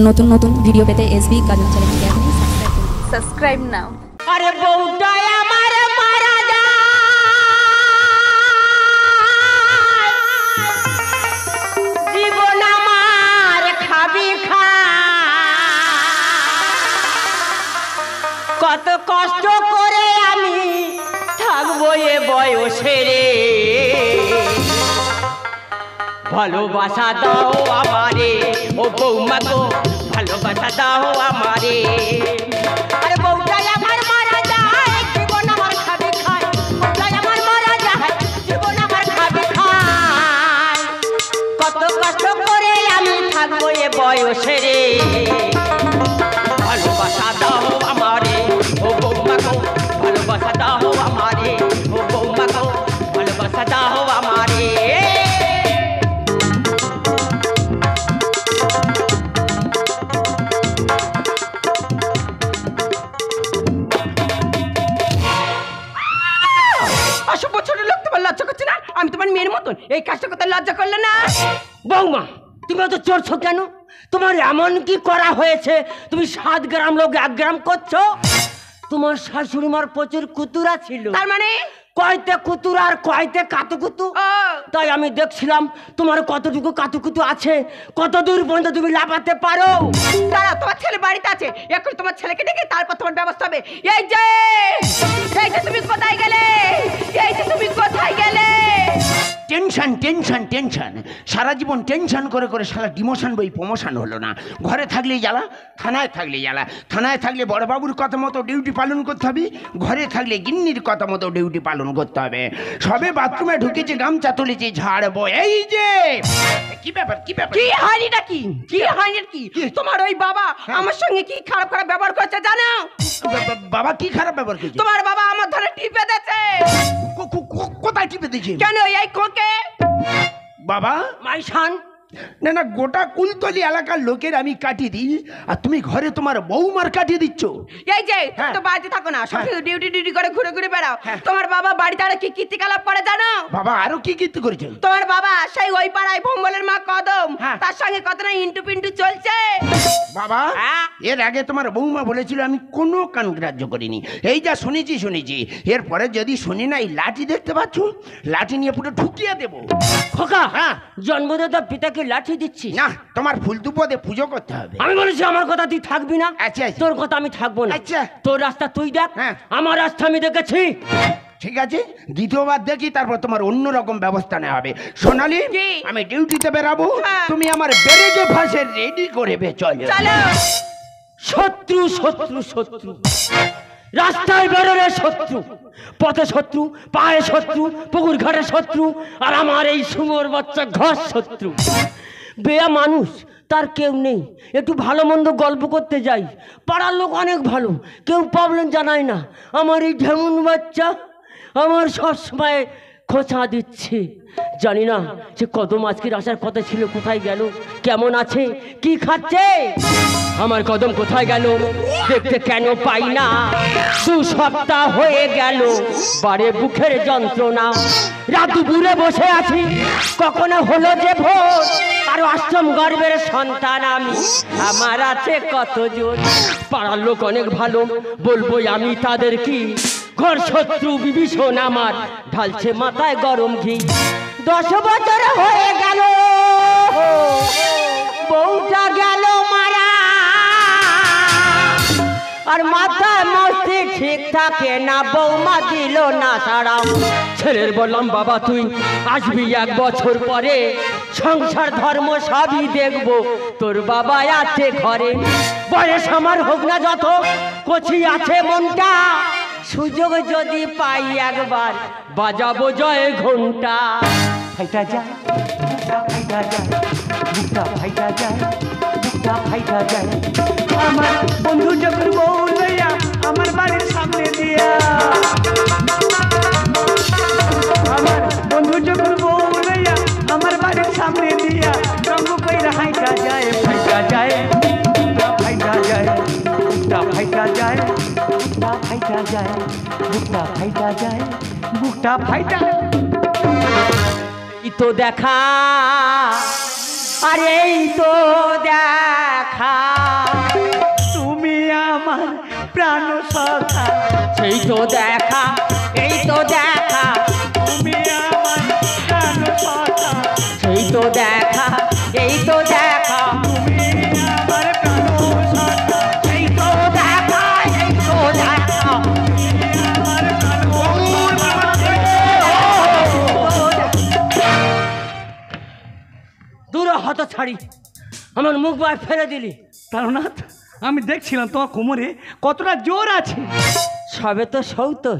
নতুন নতুন ভিডিও পেতে এসবি কাজল চ্যানেলটি এখনই সাবস্ক্রাইব নাও। আরে বউটাই আমার মারা যায়, জীবন আমার খাবি খা, কত কষ্ট করে আমি থাকবো এ বয়সে রে, ভালোবাসা দাও আমারে ও বৌমা গো, ভালোবাসা দাও আমারে। আরে বউটাই আমার মারা যায়, জীবন আমার খাবি খায়, বউটাই আমার মারা যায়, জীবন আমার খাবি খায়, কত কষ্ট করে আমি থাকবো এ বয়সে রে, ভালোবাসা দাও আমারে ও বৌমা গো, ভালোবাসা দাও আমারে ও বৌমা গো, ভালোবাসা দাও আমারে। আমি তোমার মেয়ের মতন এই কাজটা করতে লজ্জা করলে না? বৌমা তুমি তো চড়ছো কেন? তোমার এমন কি করা হয়েছে তুমি 7 গ্রাম লোক 1 গ্রাম করছো? তোমার শাশুড়ি মার প্রচুর কুতুরা ছিল, তার মানে কয়তে কুতুর আর কয়তে কাতুকুতু। তাই আমি দেখছিলাম তোমার কতটুকু কাতুকুতু আছে, কত দূর পর্যন্ত তুমি লাফাতে পারো। দাঁড়া, তোমার ছেলে বাড়িতে আছে, এখন তোমার ছেলেকে ডেকে তারপর তোমার ব্যবস্থা হবে। এই যে তুমি কোথায় গেলে? এই যে তুমি কোথায় গেলে? টেনশন টেনশন টেনশন, সারা জীবন টেনশন করে করে সারা ডিমোশন বই প্রমোশন হলো না। ঘরে থাকলেই জ্বালা, থানায় থাকলে জ্বালা, থানায় থাকলে বড়বাবুর কথা মতো ডিউটি পালন করতে হবে, ঘরে থাকলে গিন্নির কথা মতো ডিউটি পালন করতে হবে। সবে বাথরুমে ঢুকেছে, গামছা তুলেছে, ঝাড়বো। এই যে কি ব্যাপার, কি ব্যাপার, কি হয়নি নাকি? কি হয়নি কি? তোমার ওই বাবা আমার সঙ্গে কি খারাপ খারাপ ব্যবহার করছে জানো? বাবা কি খারাপ ব্যবহার করছে? তোমার বাবা আমার ধরে টিপে দিয়েছে। কোথায় টিপে দিয়েছে? কেন এই কোকে? বাবা মাইশান, না না, গোটা কুলতলি এলাকার লোকের আমি কাটিয়ে দিই, আর তুমি ঘরে তোমার বৌমার কাটিয়ে দিচ্ছ। এই যে তো বাড়িতে থাকো না, শুধু ডিউটি ডিউটি করে ঘুরে ঘুরে বেড়াও। তোমার বাবা বাড়িতে আর কি কীর্তিকলাপ করে জানো? বাবা আরো কি কীর্তি করেছে? তোমার বাবা সেই ওই পাড়ায় ভম্বলের মা কদম, তার সঙ্গে কত না ইন্টু পিন্টু চলছে। বাবা এর আগে তোমার বৌমা বলেছিল, আমি কোনো কান গ্রাহ্য করিনি। এই যা শুনেছি শুনেছি, এরপরে যদি শুনি না, এই লাঠি দেখতে পাচ্ছ, লাঠি নিয়ে পুরো ঠুকিয়ে দেবো। খোকা, জন্মদাতা পিতাকে লাঠি দিচ্ছি না, তোমার ফুল দুপদে পুজো করতে হবে। আমি বলেছি আমার কথা তুই থাকবি না। আচ্ছা তোর কথা আমি থাকবো না। আচ্ছা, তোর রাস্তা তুই দেখ, আমার রাস্তা আমি দেখেছি। ঠিক আছে, দ্বিতীয়বার দেখি, তারপর তোমার অন্যরকম ব্যবস্থা নেওয়া হবে। সোনালি, আমি ডিউটিতে বেরাবো, তুমি আমার ব্যারেজে ফাঁসে রেডি করে চলো। শত্রু শত্রু শত্রু, রাস্তায় বেরোলে শত্রু, পথে শত্রু, পায়ে শত্রু, পুকুর ঘাটে শত্রু, আর আমার এই সুমোর বাচ্চা ঘর শত্রু। বেয়া মানুষ, তার কেউ নেই, একটু ভালো মন্দ গল্প করতে যাই, পাড়ার লোক অনেক ভালো, কেউ প্রবলেম জানায় না। আমার এই ঢেমুন বাচ্চা আমার সবসময় খোঁচা দিচ্ছে। জানি না সে কদম আজকের আসার কথা ছিল, কোথায় গেল, কেমন আছে, কি খাচ্ছে। আমার কদম কোথায় গেল, দেখতে কেন পাই না? 2 সপ্তাহ হয়ে গেল, বারে বুকের যন্ত্রণা, রাত দুপুরে বসে আছি, কখনো হলো যে ভোর, আর অষ্টম গর্ভের সন্তান আমি, আমার আছে কত জোর। পাড়ার লোক অনেক ভালো, বলবো আমি তাদের কি, ঘর শত্রু বিভীষণ আমার, ঢালছে মাথায় গরম ঘি। 10 বছর হয়ে গেল, বউটা গেল মারা, আর মাথায় মস্তি ঠিক থাকে না, বৌমা দিল না সারা। ছেলের বললাম বাবা তুই আসবি 1 বছর পরে, সংসার ধর্ম সবই দেখবো, তোর বাবা আছে ঘরে। বয়স আমার হোক না যত, কচি আছে মনটা, সুযোগ যদি পাই একবার বাজাবো জয় ঘন্টা। ফাইটা যায়, ফাইটা যায়, বুকটা ফাইটা যায়, বুকটা ফাইটা যায়। আমার বন্ধু যখন বউ লইয়া আমার বাড়ির সামনে দিয়া, আমার বন্ধু যখন বউ লইয়া আমার বাড়ির সামনে দিয়া, রঙ্গ কইরা হাইটা যায়, ফাইটা যায়, বুকটা ফাইটা যায়, বুকটা ফাইটা যায়, বুকটা ফাইটা যায়, বুকটা ফাইটা যায়, বুকটা ফাইটা। তো দেখা, আরে এই তো দেখা। প্রাণ সখা সেই তো দেখা, এই তো দেখা, তুমি আমার প্রাণ সখা সেই তো দেখা, এই তো দেখা, তুমি আমার প্রাণ সখা এই তো দেখা, এই তো দেখা। আমার প্রাণ দূর হত ছাড়ি, আমার মুখ বার ফেলে দিলি। তারনাথ, আমি দেখছিলাম তোমার কোমরে কতটা জোর আছে। সবে তো 70,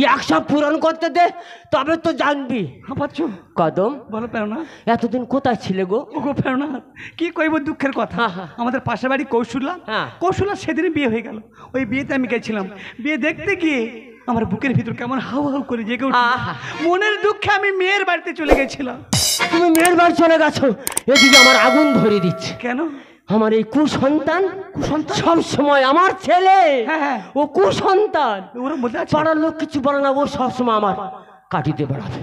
100 পূরণ করতে দে, তবে তো জানবি। হাঁপাচ্ছ? কদম, বলো প্রেরণাথ। এতদিন কোথায় ছিলে গো? ওগো প্রেরণাথ, কি কইব দুঃখের কথা। হ্যাঁ, হ্যাঁ। আমাদের পাশের বাড়ি কৌশল্যা, হ্যাঁ। কৌশল্যা সেদিনে বিয়ে হয়ে গেল। ওই বিয়েতে আমি গেছিলাম। বিয়ে দেখতে গিয়ে আমার বুকের ভিতর কেমন হাউ হাউ করে জেগে উঠল। আহা। মনের দুঃখে আমি মেয়ের বাড়িতে চলে গেছিলাম। তুমি মেয়ের বাড়ি চলে গেছো, এদিকে আমার আগুন ধরে দিচ্ছে। কেন? আমার এই কুসন্তান, সব সময় আমার ছেলে, হ্যাঁ, হ্যাঁ। ও কুসন্তান। ওরা বলতে আছে পাড়ার লোক কিছু বলে না, ও সবসময় আমার কাটিতে বেড়াবে।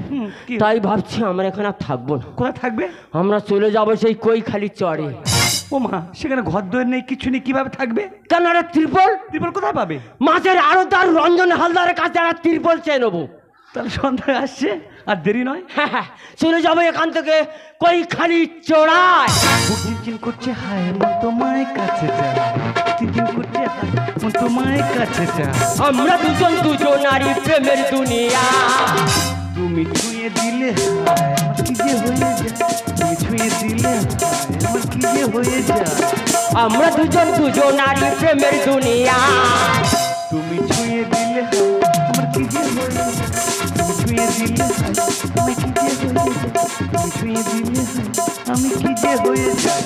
কি? তাই ভাবছি আমরা এখানে আর থাকবো না, কোথায় থাকবে? আমরা চলে যাবো সেই কৈখালি চরে। ও মা, সেখানে ঘর দোর নেই, কিছু নেই, কিভাবে থাকবে? কেন একটা ত্রিপল, ত্রিপল কোথায় পাবে? মাছের আড়তদার রঞ্জন হালদারের কাছে একটা ত্রিপল চেয়ে নেবো। তাহলে সন্ধ্যা আসছে, আর দেরি নয়। হ্যাঁ, চলে যাবো এখান থেকে কৈখালি চড়ায়। চিনচিন করছে হায় মন তোমায় কাছে যা, চিনচিন করছে হায় মন তোমায় কাছে যা। আমরা দুজন দুজনারই প্রেমের দুনিয়া। তুমি ছুঁয়ে দিলে হায় আমার কি যে হয়ে যায়, তুমি ছুঁয়ে দিলে হায় আমার কি যে হয়ে যায়। আমরা দুজন দুজনারই প্রেমের দুনিয়া। তুমি ছুঁয়ে দিলে হায় আমার কি যে হয়ে যায়, তুমি ছুঁয়ে দিলে হায় আমি কি যে হয়ে যায়, তুমি ছুঁয়ে দিলে হায় আমি কি যে হয়ে যায়।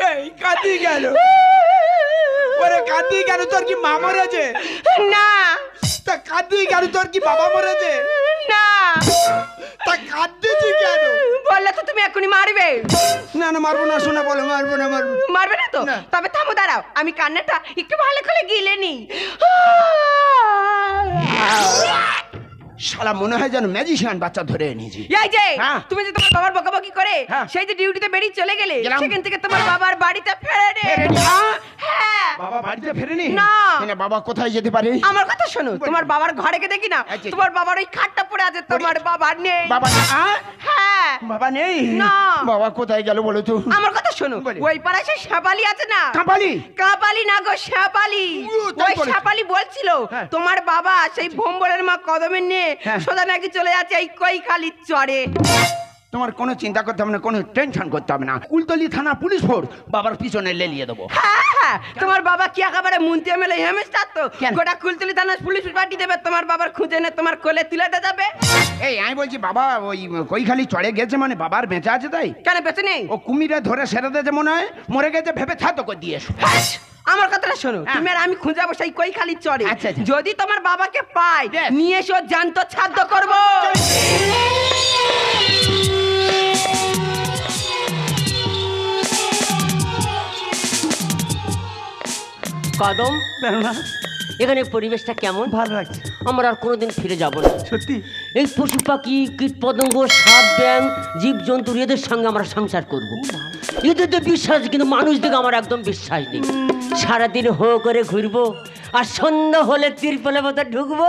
এই কাঁদি গেল, ওরে কাঁদি গেল, তোর কি মা মরেছে? না তা কাঁদি গেল, তোর কি বাবা মরেছে? না, তা কাঁদতেছি কেন? বললে তো তুমি এখনই মারবে। না না, মারবো না, শোনা, বলো মারবো না, মারবো না। মারবে না তো? না। তবে থামো, দাঁড়াও, আমি কান্নাটা একটু ভালো করে গিলে নি। শালা মনে হয় যেন ম্যাজিশিয়ান বাচ্চা ধরে এনেছি। এই যে হ্যাঁ। তুমি যে তোমার বাবার বকাবকি করে হ্যাঁ। সেই যে ডিউটিতে বেরিয়ে চলে গেলে, গেলাম। সেখান থেকে তোমার বাবার বাড়িতে ফেরেনি। ফেরেনি? হ্যাঁ, বাবা বাড়িতে ফেরেনি? না। না, বাবা কোথায় যেতে পারে? আমার কথা শোনো, তোমার বাবার ঘরে গিয়ে দেখি না, আচ্ছা। তোমার বাবার ওই খাটটা পড়ে আছে, তোমার বাবা নেই। বাবা নেই? হ্যাঁ, বাবা নেই? না। বাবা কোথায় গেল বলো তো? আমার কথা শোনো, বলি। ওই পাড়ায় সেই শ্যাপালি আছে না, কাপালি? কাপালি না গো, শ্যাপালি। ও, তাই ওই বলেছে। শ্যাপালি বলছিল হ্যাঁ। তোমার বাবা সেই ভোম্বরের মা কদমের নিয়ে হ্যাঁ। সোজা নাকি চলে যাচ্ছে এই কৈখালি চরে। তোমার কোনো চিন্তা করতে হবে না, কোনো টেনশন করতে হবে না। কুলতলি থানা পুলিশ ফোর্স বাবার পিছনে লেলিয়ে দেবো। হ্যাঁ, হ্যাঁ, তোমার বাবা কি একেবারে মুন্তি এমএলএ হেমেস্টার তো, কেন? গোটা কুলতলি থানা পুলিশ পাঠিয়ে দেবে, তোমার বাবার খুঁজে এনে তোমার কোলে তুলে দিয়ে যাবে। এই আমি বলছি, বাবা ওই কৈখালি চড়ে গেছে মানে বাবার বেঁচে আছে তাই? কেন বেঁচে নেই? ও কুমিরে ধরে সেরে দিয়েছে মনে হয়, মরে গেছে ভেবে ছাতো করে দিয়ে এসো। আমার কথাটা শোনো, হ্যাঁ। তুমি আর আমি খুঁজে যাবো সেই কৈখালি চরে। আচ্ছা, আচ্ছা। যদি তোমার বাবাকে পাই, Yes. নিয়ে এসো, জ্যান্ত ছাদ্য করবো। কদম, প্রেরণাথ, এখানে পরিবেশটা কেমন? ভালো লাগছে আমরা আর কোনোদিন ফিরে যাব না। সত্যি। এই পশু পাখি, কীট পতঙ্গ, সাপ ব্যাং, জীব জন্তু, এদের সঙ্গে আমরা সংসার করব। এদের তো বিশ্বাস, কিন্তু মানুষদেরকে আমার একদম বিশ্বাস নেই। সারাদিন হো করে ঘুরবো, আর সন্ধ্যা হলে তিরপলে মতো ঢুকবো।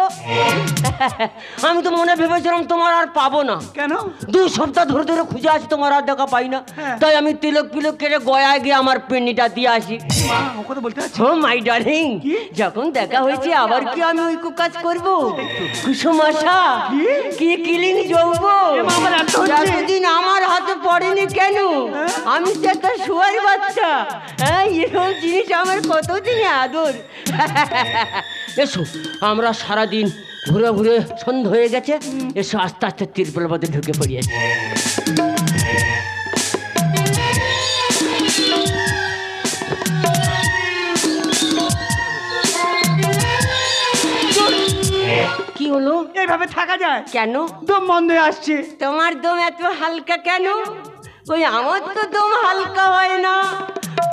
আমি তো মনে ভেবেছিলাম তোমার আর পাবো না। কেন? 2 সপ্তাহ ধরে ধরে খুঁজে আছি, তোমার আর দেখা পাই না। হ্যাঁ। তাই আমি তিলক পিলক কেটে গয়ায় গিয়ে আমার পেন্নিটা দিয়ে আসি। মা, ও কথা বলতে আছে। ও মাই ডার্লিং, কি? যখন দেখা হয়েছে আবার কি আমি ওই কাজ করব? কুসুমাশা, কি কিলিং যৌব, আমার এত হচ্ছে। এতদিন আমার হাতে পড়েনি কেন? আমি তো একটা শুয়ার বাচ্চা। হ্যাঁ, এরকম জিনিস আমার কতদিনে আদর। এসো, আমরা সারাদিন ঘুরে ঘুরে সন্ধ্যা হয়ে গেছে, এসো আস্তে আস্তে তিরপল পথে ঢুকে পড়িয়েছি। কি হলো? এইভাবে থাকা যায়? কেন? দম বন্ধ হয়ে আসছে। তোমার দম এত হালকা কেন? ওই আমার তো দম হালকা হয় না,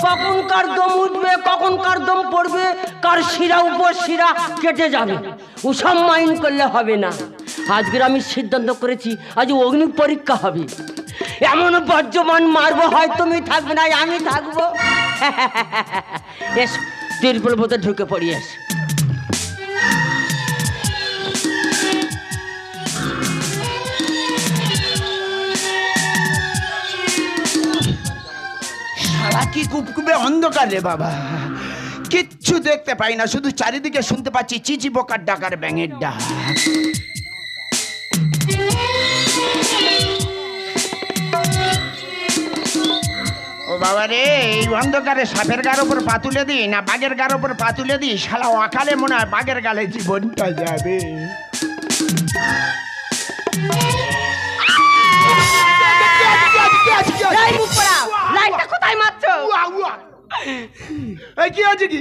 কখন কার দম উঠবে কখন কার দম পড়বে, কার শিরা উপর শিরা কেটে যাবে, ওসব মাইন্ড করলে হবে না। আজকের আমি সিদ্ধান্ত করেছি আজ অগ্নি পরীক্ষা হবে, এমন বজ্রমান মারবো হয় তুমি থাকবে না আমি থাকবো। এসো তিরপুল বোধে ঢুকে পড়ি, এস। সারা কি কুপকুপে অন্ধকার রে বাবা, কিচ্ছু দেখতে পাই না, শুধু চারিদিকে শুনতে পাচ্ছি চিচি পোকার ডাকার ব্যাঙের ডাক। ও বাবা রে, এই অন্ধকারে সাপের গার উপর পা তুলে দিই না বাঘের গার উপর পা তুলে দিই, শালা অকালে মনে হয় বাঘের গালে জীবনটা যাবে। লাইটটা কোথায় মারছো? কি আছে কি?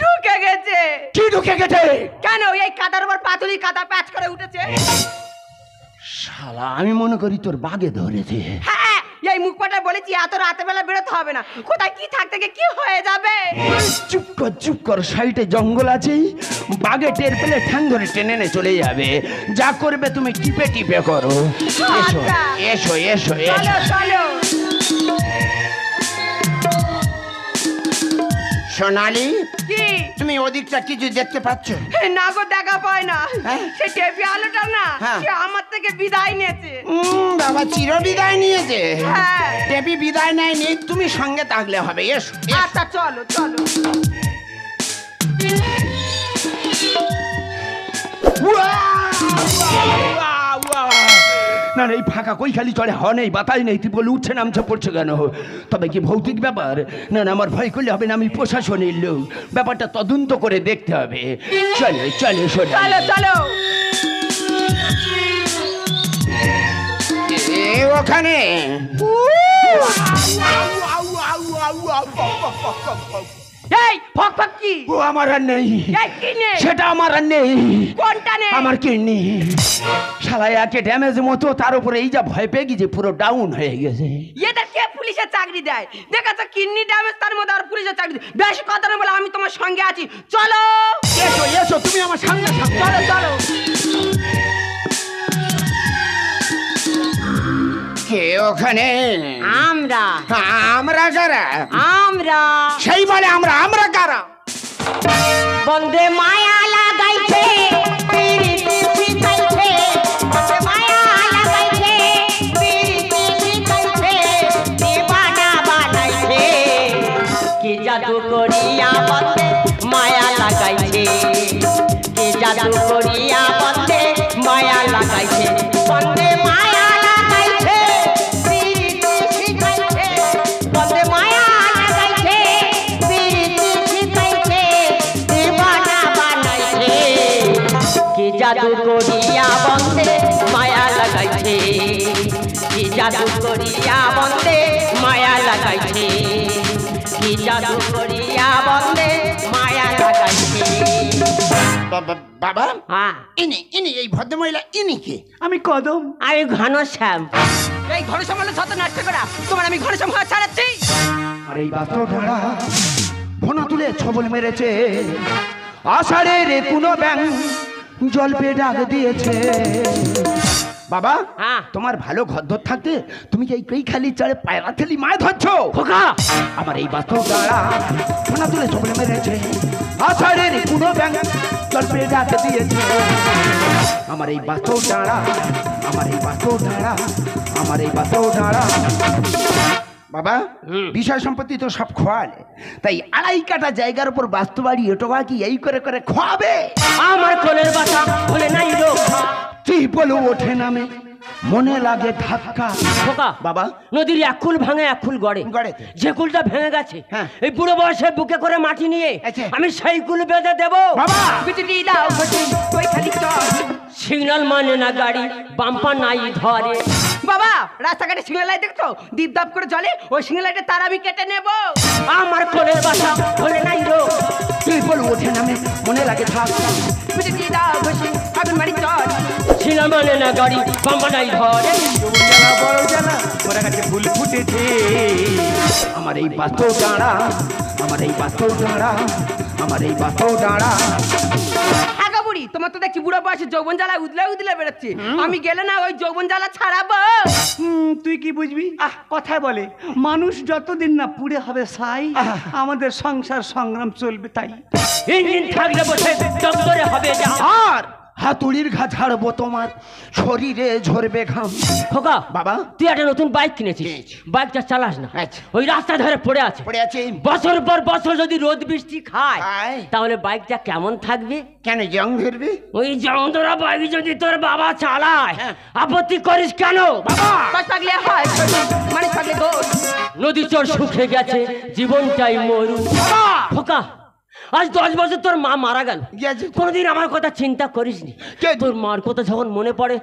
ঢুকে গেছে। কি ঢুকে গেছে? কেন এই কাদার উপর পাতুলি কাদা প্যাচ করে উঠেছে। শালা আমি মনে করি তোর বাঘে ধরেছে। হ্যাঁ, এই মুখ পাটা বলেছি এত রাতে বেলা বেরোতে হবে না, কোথায় কি থাকতে গিয়ে কি হয়ে যাবে। চুপ কর, সাইডে জঙ্গল আছে, বাঘে টের পেলে ঠ্যাং ধরে টেনে নিয়ে চলে যাবে, যা করবে তুমি টিপে টিপে করো। এসো এসো এসো চলো চলো। সোনালি, কি তুমি ওদিকটা কিছু দেখতে পাচ্ছ? না গো, দেখা পায় না। হ্যাঁ? সে টেপি আলোটা না, হ্যাঁ। সে আমার থেকে বিদায় নিয়েছে। বাবা চির বিদায় নিয়েছে। হ্যাঁ। টেপি বিদায় নেয়নি, তুমি সঙ্গে থাকলে হবে। এসো এসো। আচ্ছা চলো চলো। না এই ফাঁকা কই খালি চলে, হ নেই বাতাই নেই, তুই বলে উঠছে নামছে পড়ছে কেন? তবে কি ভৌতিক ব্যাপার? না আমার ভয় করলে হবে না, আমি প্রশাসনের লোক, ব্যাপারটা তদন্ত করে দেখতে হবে। চলো চলো চলো চলো। ওখানে এই ফক ফক কি? ও আমার আর নেই, এই কি নেই? সেটা আমার আর নেই। কোনটা নেই? আমার কিডনি শালা একে ড্যামেজ মতো, তার উপরে এই যা ভয় পেয়ে গেছে পুরো ডাউন হয়ে গেছে। এদের কে পুলিশের চাকরি দেয়? দেখাচ্ছ কিডনি ড্যামেজ, তার মধ্যে আর পুলিশের চাকরি। বেশি কথা না বলে আমি তোমার সঙ্গে আছি, চলো। এসো এসো, তুমি আমার সামনে সামনে চলো চলো। কে ওখানে? আমরা আমরা কারা? আমরা সেই বলে আমরা কারা? বন্দে মায়া লাগাইছে পিরিতি শিখাইছে, বন্দে মায়া লাগাইছে পিরিতি শিখাইছে, দিবানা বানাইছে, কি জাদু করিয়া বন্দে মায়া লাগাইছে, কি জাদু করিয়া বন্দে মায়া লাগাইছে, বন্দে মায়া লাগাইছে পিরিতি শিখাইছে, বন্দে মায়া লাগাইছে পিরিতি শিখাইছে, দিবানা বানাইছে, কি জাদু করিয়া বন্দে মায়া লাগাইছে, কি জাদু করিয়া বন্দে মায়া লাগাইছে, কি জাদু করিয়া বন্দে মায়া লাগাইছে। বাবা হ্যাঁ, ইনি এই ভদ্রমহিলা ইনি কে? আমি কদম। আমি ঘনশ্যাম। এই ঘর সামলে শত নষ্ট করা তোমার আমি ঘর সামলে ছাড়াচ্ছি। আর এই বাস্তবটা ফোন তুলে ছবল মেরেছে, আষাঢ়ের কোনো ব্যাং জল পেয়ে ডাক দিয়েছে। বাবা হ্যাঁ। তোমার ভালো ঘর থাকতে তুমি এই কই খালি চড়ে পায়রা থেলি মায় ধরছো খোকা, আমার এই বাস্তবটা ফোন তুলে ছবল মেরেছে, আষাঢ়ের কোনো ব্যাং জল পেয়ে ডাক দিয়েছে। আমার এই বাস্তবটা, আমার এই বাস্তবটা, আমার এই বাস্তবটা। বাবা বিষয় সম্পত্তি তো সব খোয়ালে, তাই আড়াই কাটা জায়গার উপর বাস্তু বাড়ি এটোকা কি এই করে করে খোয়াবে? আমার কোলের বাসা বলে নাই রক্ষা। তুই বলো ওঠে নামে মনে লাগে ধাক্কা। খোকা, বাবা নদীর এক কুল ভাঙে এক কুল গড়ে, গড়েতে। যে কুলটা ভেঙে গেছে হ্যাঁ। এই বুড়ো বয়সে বুকে করে মাটি নিয়ে আচ্ছা। আমি সেই কুল বেঁধে দেবো। বাবা বিজলি দাও ঘটি ওই খালি চল। সিগন্যাল মানে না গাড়ি, বাম্পার নাই ধরে। বাবা রাস্তাঘাটে সিগন্যাল লাইট দেখছো? দীপ দাপ করে চলে, ওই সিগন্যাল লাইটের তার আমি কেটে নেব। আমার কোলের বাসা বলে নাই রক্ষা। তুই বলো ওঠে নামে মনে লাগে ধাক্কা। বিজলি দাও ঘটি আগুন মারি চল। ছিনা মানে না গাড়ি বাম্বা নাই ধরে যৌবন জ্বালা বড় জ্বালা ওরা কাছে ফুল ফুটেছে আমার এই বাতো ডাঁড়া, আমার এই বাতো ডাঁড়া, আমার এই বাতো ডাঁড়া। আগা বুড়ি, তোমার তো দেখছি বুড়ো বয়সে যৌবন জ্বালা উদলে উদলে বেরোচ্ছে। আমি গেলে না ওই যৌবন জ্বালা ছাড়াবো। তুই কি বুঝবি? কথায় বলে মানুষ যতদিন না পুড়ে হবে সাই, আমাদের সংসার সংগ্রাম চলবে তাই। ইঞ্জিন থাকলে বসে দপ্তরে হবে যা। আর হাতুড়ির ঘা ঝাড়বো তোমার শরীরে ঝরবে ঘাম। খোকা বাবা, তুই একটা নতুন বাইক কিনেছিস, কিনেছি। বাইকটা চালাস না, আচ্ছা। ওই রাস্তা ধারে পড়ে আছে। পড়ে আছে। বছর পর বছর যদি রোদ বৃষ্টি খায় খায়। তাহলে বাইকটা কেমন থাকবে? কেন জং ধরবে? ওই যন্ত্রা বাইক যদি তোর বাবা চালায় হ্যাঁ। আপত্তি করিস কেন? বাবা বাস থাকলে হয় মানে থাকলে দোষ। নদী চর শুকিয়ে গেছে, জীবনটাই মরু। খোকা আজ 10 বছর তোর মা মারা গেল, গেছে। কোনোদিন আমার কথা চিন্তা করিসনি? কে? তোর মার কথা যখন মনে পড়ে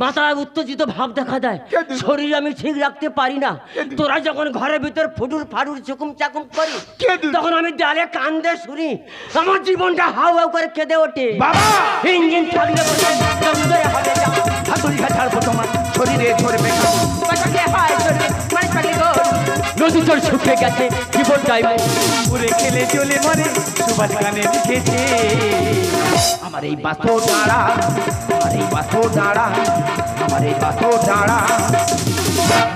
মাথায় উত্তেজিত ভাব দেখা দেয়, কে? শরীর আমি ঠিক রাখতে পারি না। তোরা যখন ঘরের ভিতর ফুটুর ফাটুর চুকুম চাকুম করি কে? তখন আমি ডালে কান্দে শুনি, আমার জীবনটা হাউ হাউ করে কেঁদে ওঠে। বাবা, ইঞ্জিন থাকলে বসে দপ্তরে হবে যা। হাতুড়ি ঘা ঝাড়বো তোমার শরীরে ঝরবে ঘাম। বাস থাকলে হয় মানে থাকলে দোষ। নদী চর শুকিয়ে গেছে, জীবনটাই মরু। পুরে খেলে চলে মরে সুভাষ গানে লিখেছে আমার এই বাতো ডাঁড়া, আমার এই বাতো ডাঁড়া, আমার এই বাতো ডাঁড়া।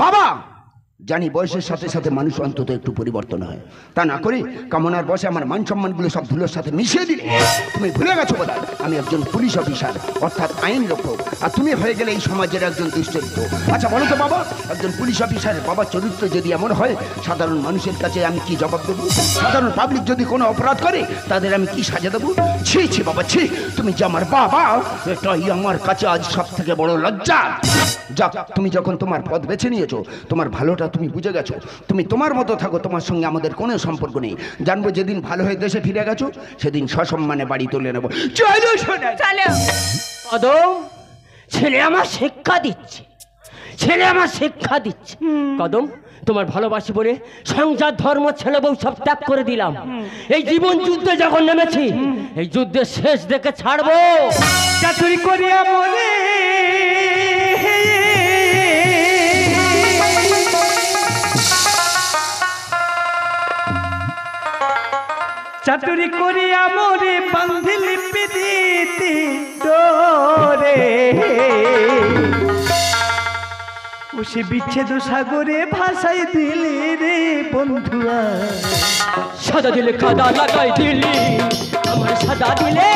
বাবা, জানি বয়সের সাথে সাথে মানুষ অন্তত একটু পরিবর্তন হয়, তা না করে কামনার বসে আমার মান সম্মানগুলো সব ধুলোর সাথে মিশিয়ে দিলে। তুমি ভুলে গেছো বোধহয় আমি একজন পুলিশ অফিসার, অর্থাৎ আইন রক্ষক, আর তুমি হয়ে গেলে এই সমাজের একজন দুশ্চরিত্র। আচ্ছা বলো তো বাবা, একজন পুলিশ অফিসারের বাবার চরিত্র যদি এমন হয়, সাধারণ মানুষের কাছে আমি কি জবাব দেবো? সাধারণ পাবলিক যদি কোনো অপরাধ করে তাদের আমি কি সাজা দেবো? ছি ছি বাবা ছি, তুমি যে আমার বাবা, এটাই আমার কাছে আজ সব থেকে বড় লজ্জা। যাক, তুমি যখন তোমার পথ বেছে নিয়েছো, তোমার ভালোটা তুমি বুঝে গেছো, তুমি তোমার মতো থাকো, তোমার সঙ্গে আমাদের কোনো সম্পর্ক নেই। জানবো যেদিন ভালো হয়ে দেশে ফিরে গেছো সেদিন সসম্মানে বাড়ি তুলে নেবো। চলো শোনা। চলো। কদম, ছেলে আমার শিক্ষা দিচ্ছে, ছেলে আমার শিক্ষা দিচ্ছে। কদম, তোমার ভালোবাসি বলে সংসার ধর্ম ছেলে বউ সব ত্যাগ করে দিলাম। এই জীবন যুদ্ধে যখন নেমেছি, এই যুদ্ধের শেষ দেখে ছাড়বো। চাতুরি করিয়া মরে চাতুরি করিয়া মরে বান্ধিলি পিদিতি ডোরে ও সে বিচ্ছেদ সাগরে ভাসাই দিলি রে বন্ধুয়া। সাদা দিলে কাদা লাগাই দিলি, আমার সাদা দিলে,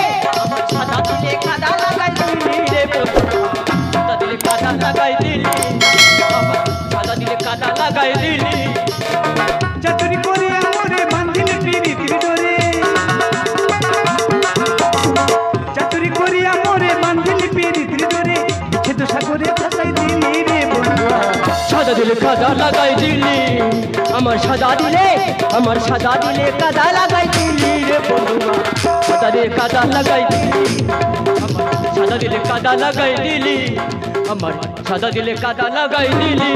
আমার সাদা দিলে কাদা লাগাই দিলি রে বন্ধুরা। সাদা দিলে কাদা লাগাই দিলি, আমার সাদা দিলে কাদা লাগাই দিলি। চাতুরি করিয়া মরে বান্ধিলি পিদিতি ডোরে, চাতুরি করিয়া মরে বান্ধিলি পিদিতি ডোরে, বিচ্ছেদ সাগরে ভাসাই দিলি রে বন্ধুয়া। সাদা দিলে কাদা লাগাই দিলি, আমার সাদা দিলে, আমার সাদা দিলে কাদা লাগাই দিলি রে বন্ধুরা। সাদা দিলে কাদা লাগাই দিলি, আমার সাদা দিলে কাদা লাগাই দিলি, আমার সাদা দিলে কাদা লাগাই দিলি।